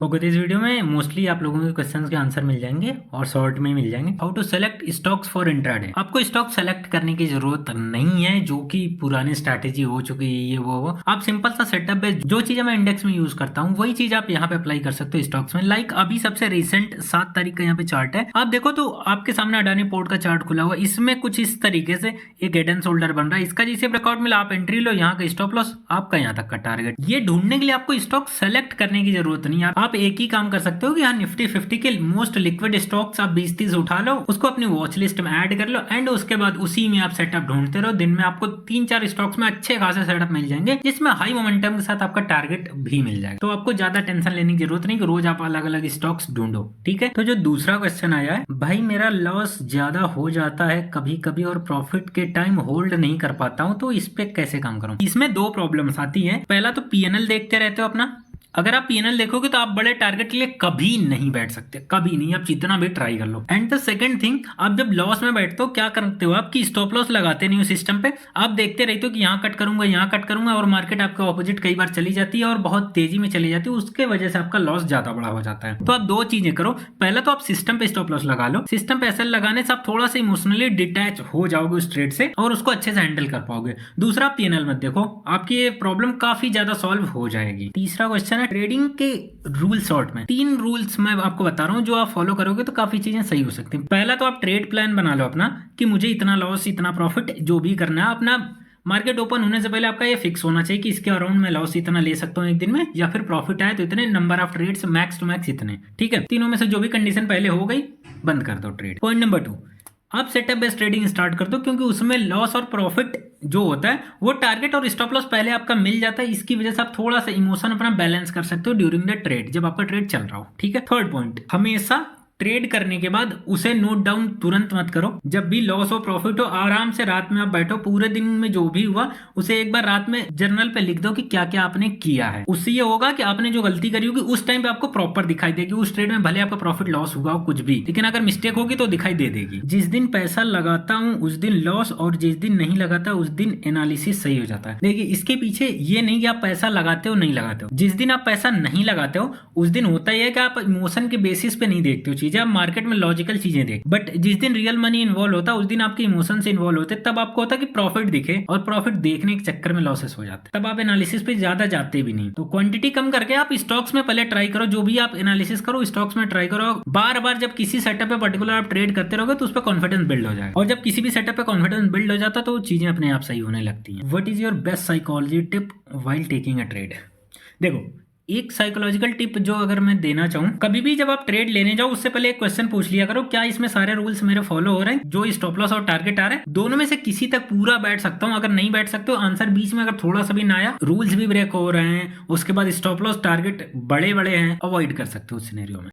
Okay, तो इस video में मोस्टली आप लोगों के क्वेश्चंस के आंसर मिल जाएंगे और शॉर्ट में मिल जाएंगे। How to select stocks for intraday. आपको स्टॉक सेलेक्ट करने की जरूरत नहीं है जो कि पुरानी स्ट्रैटेजी हो चुकी है, ये वो आप सिंपल सा सेटअप है। जो चीजें मैं इंडेक्स में यूज करता हूँ वही चीज आप यहाँ पे अप्लाई कर सकते हो स्टॉक्स में। लाइक अभी सबसे रिसेंट 7 तारीख का यहाँ पे चार्ट है, आप देखो तो आपके सामने अडानी पोर्ट का चार्ट खुला हुआ, इसमें कुछ इस तरीके से एक हेड एंड शोल्डर बन रहा है। इसका जिसे ब्रेकआउट मिला आप एंट्री लो, यहाँ का स्टॉप लॉस, आपका यहाँ तक का टारगेट। ये ढूंढने के लिए आपको स्टॉक सेलेक्ट करने की जरूरत नहीं है। आप एक ही काम कर सकते हो कि यहाँ निफ्टी 50 के मोस्ट लिक्विड स्टॉक्स आप 20-30 उठा लो, उसको अपनी वॉच लिस्ट में ऐड कर लो एंड उसके बाद उसी में आप सेटअप ढूंढते रहो। दिन में आपको 3-4 स्टॉक्स में अच्छे खासे सेटअप मिल जाएंगे जिसमें हाई मोमेंटम के साथ आपका टारगेट भी मिल जाएगा। तो आपको ज्यादा टेंशन लेने की जरूरत नहीं कि रोज आप अलग अलग स्टॉक्स ढूंढो। ठीक है, तो जो दूसरा क्वेश्चन आया है, भाई मेरा लॉस ज्यादा हो जाता है कभी कभी और प्रॉफिट के टाइम होल्ड नहीं कर पाता हूं, तो इस पे कैसे काम करूं। इसमें दो प्रॉब्लम्स आती है। पहला तो पीएनएल देखते रहते हो अपना। अगर आप पीएनएल देखोगे तो आप बड़े टारगेट के लिए कभी नहीं बैठ सकते, कभी नहीं, आप जितना भी ट्राई कर लो। एंड द सेकंड थिंग, आप जब लॉस में बैठते हो क्या करते हो, आपकी स्टॉप लॉस लगाते नहीं हो सिस्टम पे, आप देखते रहते हो कि यहाँ कट करूंगा यहाँ कट करूंगा और मार्केट आपके ऑपोजिट कई बार चली जाती है और बहुत तेजी में चली जाती है, उसके वजह से आपका लॉस ज्यादा बड़ा हो जाता है। तो आप दो चीजें करो, पहला तो आप सिस्टम पे स्टॉप लॉस लगा लो। सिस्टम पे ऐसा लगाने से आप थोड़ा सा इमोशनली डिटैच हो जाओगे उस ट्रेड से और उसको अच्छे से हैंडल कर पाओगे। दूसरा, पीएनएल मत देखो, आपकी ये प्रॉब्लम काफी ज्यादा सॉल्व हो जाएगी। तीसरा क्वेश्चन है ट्रेडिंग के रूल शॉर्ट में। 3 रूल्स मैं आपको बता रहा हूं, जो आप फॉलो करोगे तो काफी चीजें सही हो सकती हैं। पहला तो आप ट्रेड प्लान बना लो अपना कि मुझे इतना लॉस इतना प्रॉफिट जो भी करना है, अपना मार्केट ओपन होने से पहले आपका ये फिक्स होना चाहिए कि इसके अराउंड मैं लॉस इतना ले सकता हूँ एक दिन में, या फिर प्रॉफिट आए तो इतने, number of trades max to max इतने। ठीक है, तीनों में से जो भी कंडीशन पहले हो गई बंद कर दो ट्रेड। पॉइंट नंबर 2, आप सेटअप बेस्ड ट्रेडिंग स्टार्ट कर दो, क्योंकि उसमें लॉस और प्रॉफिट जो होता है वो टारगेट और स्टॉप लॉस पहले आपका मिल जाता है। इसकी वजह से आप थोड़ा सा इमोशन अपना बैलेंस कर सकते हो ड्यूरिंग द ट्रेड, जब आपका ट्रेड चल रहा हो। ठीक है, थर्ड पॉइंट, हमेशा ट्रेड करने के बाद उसे नोट डाउन तुरंत मत करो। जब भी लॉस हो प्रॉफिट हो, आराम से रात में आप बैठो, पूरे दिन में जो भी हुआ उसे एक बार रात में जर्नल पे लिख दो कि क्या क्या आपने किया है। उससे ये होगा कि आपने जो गलती करी होगी उस टाइम पे आपको प्रॉपर दिखाई देगी। उस ट्रेड में भले आपका प्रॉफिट लॉस हुआ हो कुछ भी, लेकिन अगर मिस्टेक होगी तो दिखाई दे देगी। जिस दिन पैसा लगाता हूं उस दिन लॉस, और जिस दिन नहीं लगाता उस दिन एनालिसिस सही हो जाता है। देखिए, इसके पीछे ये नहीं कि आप पैसा लगाते हो नहीं लगाते हो। जिस दिन आप पैसा नहीं लगाते हो उस दिन होता ही है कि आप इमोशन के बेसिस पे नहीं देखते हो चीजें, आप मार्केट में लॉजिकल चीजें देख। बट जिस दिन रियल मनी इन्वॉल्व होता है उस दिन आपके इमोशन से इन्वॉल्व होते, तब आपको होता है कि प्रॉफिट दिखे, और प्रॉफिट देखने के चक्कर में लॉसेस हो जाते, तब आप एनालिसिस पे ज्यादा जाते भी नहीं। तो क्वांटिटी कम करके आप स्टॉक्स में पहले ट्राई करो, जो भी आप एनालिसिस करो स्टॉक्स में ट्राई करो। बार बार जब किसी सेटअप पे पर्टिकुलर आप ट्रेड करते रहोगे तो उस पर कॉन्फिडेंस बिल्ड हो जाएगा, और जब किसी भी सेटअप पे कॉन्फिडेंस बिल्ड हो जाता है तो चीजें अपने आप सही होने लगती हैं। What is your best psychology tip while taking a trade. देखो, एक साइकोलॉजिकल टिप जो अगर मैं देना चाहूं, कभी भी जब आप ट्रेड लेने जाओ उससे पहले एक क्वेश्चन पूछ लिया करो, क्या इसमें सारे रूल्स मेरे फॉलो हो रहे हैं, जो स्टॉप लॉस और टारगेट आ रहे हैं दोनों में से किसी तक पूरा बैठ सकता हूं। अगर नहीं बैठ सकते हो, आंसर बीच में अगर थोड़ा सा भी ना आया, रूल्स भी ब्रेक हो रहे हैं, उसके बाद स्टॉप लॉस टारगेट बड़े बड़े हैं, अवॉइड कर सकते हो उस सिनेरियो में।